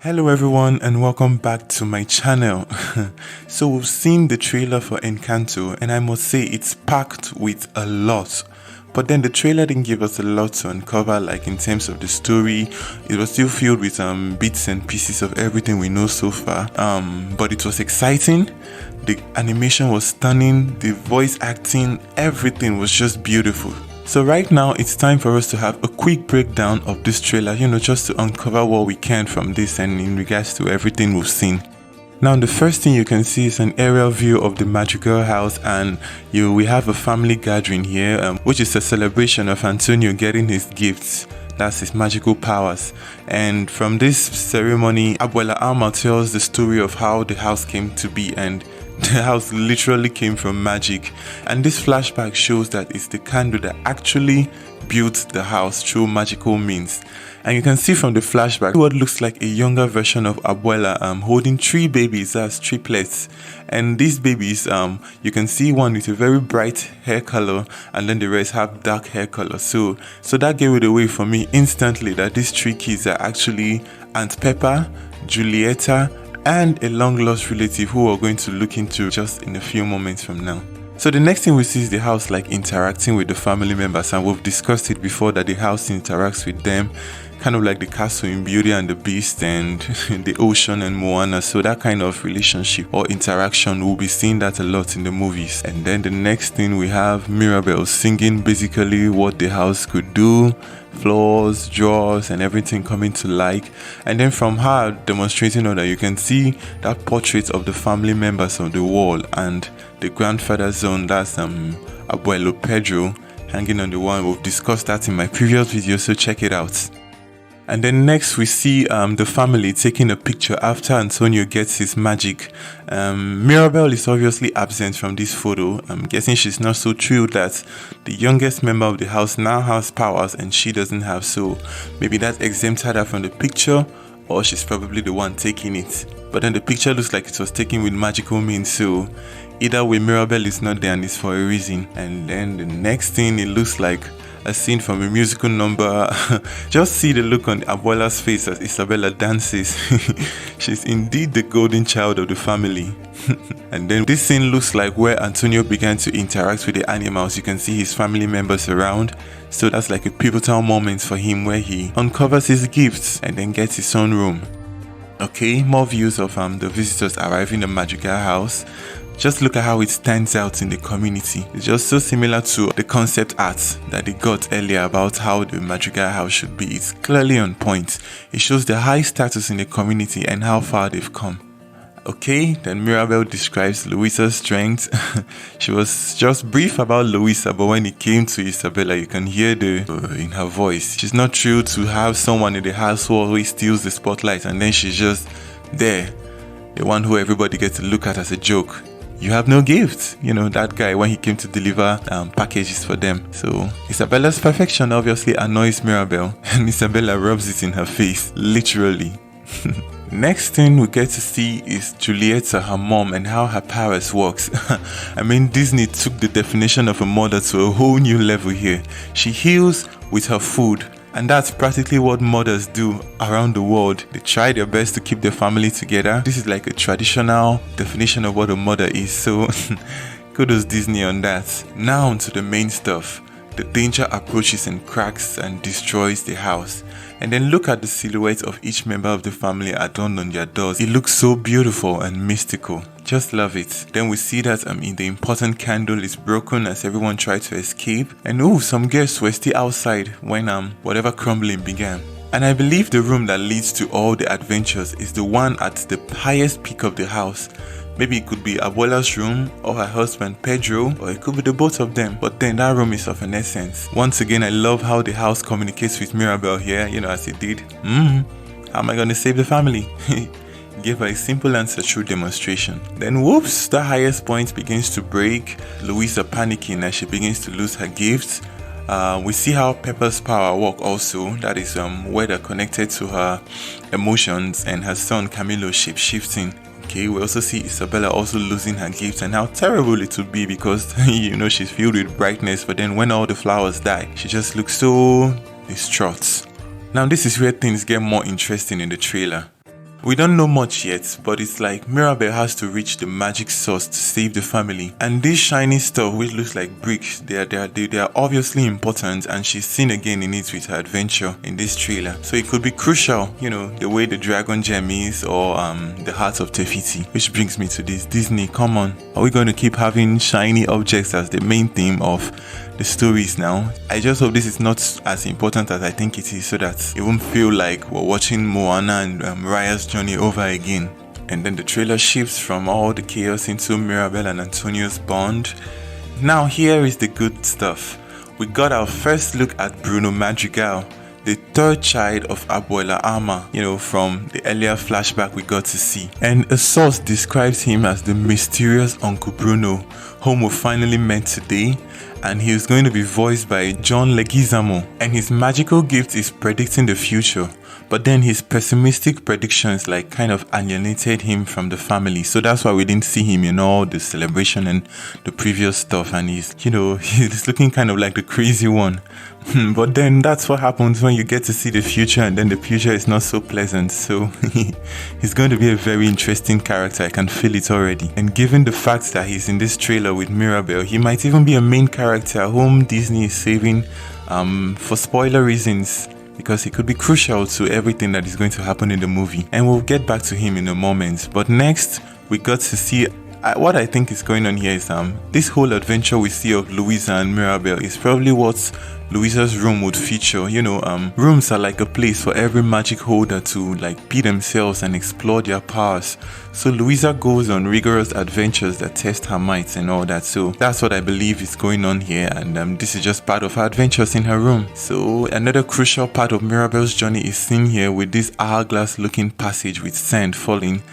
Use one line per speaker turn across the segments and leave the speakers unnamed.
Hello everyone and welcome back to my channel. So we've seen the trailer for Encanto and I must say it's packed with a lot. But then the trailer didn't give us a lot to uncover, like in terms of the story. It was still filled with bits and pieces of everything we know so far. But it was exciting. The animation was stunning, the voice acting, everything was just beautiful. So right now it's time for us to have a quick breakdown of this trailer, just to uncover what we can from this and in regards to everything we've seen. Now the first thing you can see is an aerial view of the magical house, and we have a family gathering here, which is a celebration of Antonio getting his gifts. That's his magical powers. And from this ceremony, Abuela Alma tells the story of how the house came to be, and the house literally came from magic. And this flashback shows that it's the candle that actually built the house through magical means. And you can see from the flashback what looks like a younger version of Abuela holding three babies, as triplets. And these babies, you can see one with a very bright hair color and then the rest have dark hair color. So that gave it away for me instantly that these three kids are actually Aunt Peppa, Julieta, and a long lost relative who we're going to look into just in a few moments from now. So the next thing we see is the house interacting with the family members, and we've discussed it before that the house interacts with them, kind of like the castle in Beauty and the Beast and the ocean and Moana. So that kind of relationship or interaction, we'll be seeing that a lot in the movies. And then the next thing we have Mirabel singing basically what the house could do, floors, drawers, and everything coming to light. And then from her demonstrating all that, you can see that portrait of the family members on the wall and the grandfather's zone, that's Abuelo Pedro, hanging on the wall. We've discussed that in my previous video, so check it out. And then next we see the family taking a picture after Antonio gets his magic. Mirabel is obviously absent from this photo. I'm guessing she's not so thrilled that the youngest member of the house now has powers and she doesn't have, so maybe that exempted her from the picture, or she's probably the one taking it. But then the picture looks like it was taken with magical means, so either way Mirabel is not there and it's for a reason. And then the next thing, it looks like a scene from a musical number. Just see the look on Abuela's face as Isabella dances. She's indeed the golden child of the family. And then this scene looks like where Antonio began to interact with the animals. You can see his family members around, so that's like a pivotal moment for him where he uncovers his gifts and then gets his own room. Okay, more views of the visitors arriving in the magical house. Just look at how it stands out in the community. It's just so similar to the concept art that they got earlier about how the magical house should be. It's clearly on point. It shows the high status in the community and how far they've come. Okay, then Mirabel describes Luisa's strength. She was just brief about Luisa, but when it came to Isabella, you can hear in her voice. She's not thrilled to have someone in the house who always steals the spotlight, and then she's just there, the one who everybody gets to look at as a joke. You have no gift, that guy when he came to deliver packages for them. So Isabella's perfection obviously annoys Mirabel, and Isabella rubs it in her face, literally. Next thing we get to see is Julieta, her mom, and how her powers works. I mean, Disney took the definition of a mother to a whole new level here. She heals with her food. And that's practically what mothers do around the world. They try their best to keep their family together. This is like a traditional definition of what a mother is. So kudos Disney on that. Now onto the main stuff. The danger approaches and cracks and destroys the house. And then look at the silhouette of each member of the family adorned on their doors. It looks so beautiful and mystical. Just love it. Then we see that the important candle is broken as everyone tried to escape. And some guests were still outside when whatever crumbling began. And I believe the room that leads to all the adventures is the one at the highest peak of the house. Maybe it could be Abuela's room or her husband Pedro, or it could be the both of them. But then that room is of an essence. Once again, I love how the house communicates with Mirabel here, as it did. How am I going to save the family? Give her a simple answer through demonstration. Then whoops, the highest point begins to break. Luisa panicking as she begins to lose her gifts. We see how Pepper's power work also. That is where they're connected to her emotions, and her son Camilo shape-shifting. Okay, we also see Isabella also losing her gifts and how terrible it would be because, she's filled with brightness, but then when all the flowers die, she just looks so distraught. Now this is where things get more interesting in the trailer. We don't know much yet, but it's like Mirabel has to reach the magic source to save the family. And this shiny stuff, which looks like bricks, they are obviously important, and she's seen again in it with her adventure in this trailer. So it could be crucial, you know, the way the dragon gem is, or the heart of Tefiti. Which brings me to this: Disney, come on. Are we going to keep having shiny objects as the main theme of the stories now? I just hope this is not as important as I think it is, so that it won't feel like we're watching Moana and Raya's journey over again. And then the trailer shifts from all the chaos into Mirabel and Antonio's bond. Now here is the good stuff. We got our first look at Bruno Madrigal, the third child of Abuela Ama, you know, from the earlier flashback we got to see. And a source describes him as the mysterious Uncle Bruno, whom we finally met today. And he is going to be voiced by John Leguizamo, and his magical gift is predicting the future. But then his pessimistic predictions like kind of alienated him from the family, so that's why we didn't see him in all the celebration and the previous stuff. And he's, you know, he's looking kind of like the crazy one. But then that's what happens when you get to see the future, and then the future is not so pleasant. So he's going to be a very interesting character. I can feel it already. And given the fact that he's in this trailer with Mirabel, he might even be a main character whom Disney is saving for spoiler reasons, because he could be crucial to everything that is going to happen in the movie. And we'll get back to him in a moment. But next, we got to see what I think is going on here is this whole adventure we see of Louisa and Mirabel is probably what Louisa's room would feature. You know, rooms are like a place for every magic holder to like be themselves and explore their powers. So Louisa goes on rigorous adventures that test her might and all that. So that's what I believe is going on here, and this is just part of her adventures in her room. So another crucial part of Mirabel's journey is seen here with this hourglass looking passage with sand falling,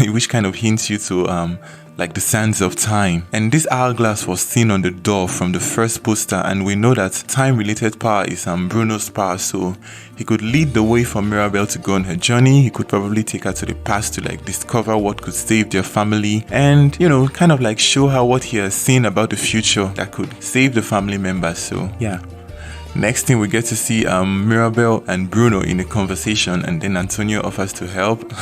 which kind of hints you to like the sands of time. And this hourglass was seen on the door from the first poster, and we know that time-related power is Bruno's power, so he could lead the way for Mirabel to go on her journey. He could probably take her to the past to like discover what could save their family, and you know, kind of like show her what he has seen about the future that could save the family members. So yeah. Next thing, we get to see Mirabel and Bruno in a conversation, and then Antonio offers to help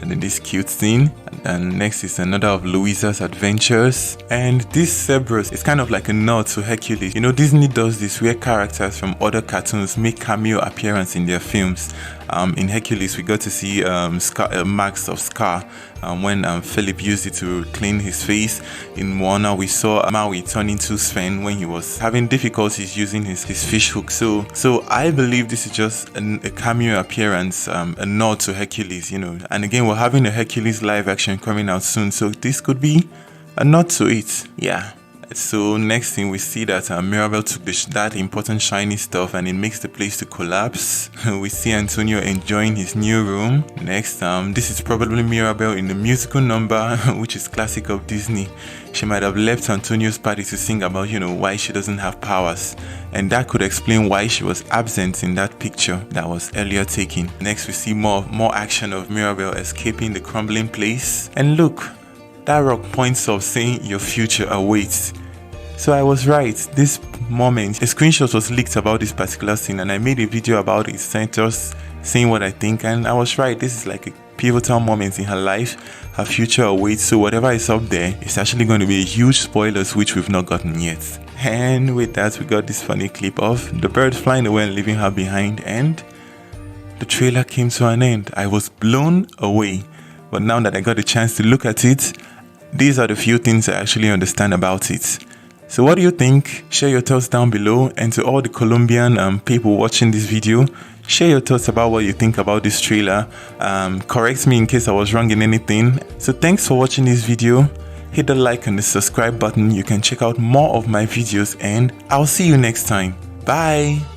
and then this cute scene. And next is another of Louisa's adventures, and this Cerberus is kind of like a nod to Hercules. You know, Disney does this where characters from other cartoons make cameo appearance in their films. In Hercules, we got to see marks of scar when Philip used it to clean his face. In Moana, we saw Maui turn into Sven when he was having difficulties using his fish hook. So I believe this is just a cameo appearance, a nod to Hercules, you know. And again, we're having a Hercules live action coming out soon, so this could be a nod to it. Yeah. So next thing, we see that Mirabel took that important shiny stuff and it makes the place to collapse. We see Antonio enjoying his new room. Next, this is probably Mirabel in the musical number, which is classic of Disney. She might have left Antonio's party to sing about, you know, why she doesn't have powers. And that could explain why she was absent in that picture that was earlier taken. Next, we see more action of Mirabel escaping the crumbling place. And look, that rock points up saying your future awaits. So I was right. This moment, a screenshot was leaked about this particular scene, and I made a video about it, saying what I think, and I was right. This is like a pivotal moment in her life. Her future awaits, so whatever is up there is actually going to be a huge spoilers which we've not gotten yet. And with that, we got this funny clip of the bird flying away and leaving her behind, and the trailer came to an end. I was blown away. But now that I got a chance to look at it, these are the few things I actually understand about it. So what do you think? Share your thoughts down below, and to all the Colombian people watching this video, share your thoughts about what you think about this trailer. Correct me in case I was wrong in anything. So thanks for watching this video. Hit the like and the subscribe button. You can check out more of my videos, and I'll see you next time. Bye!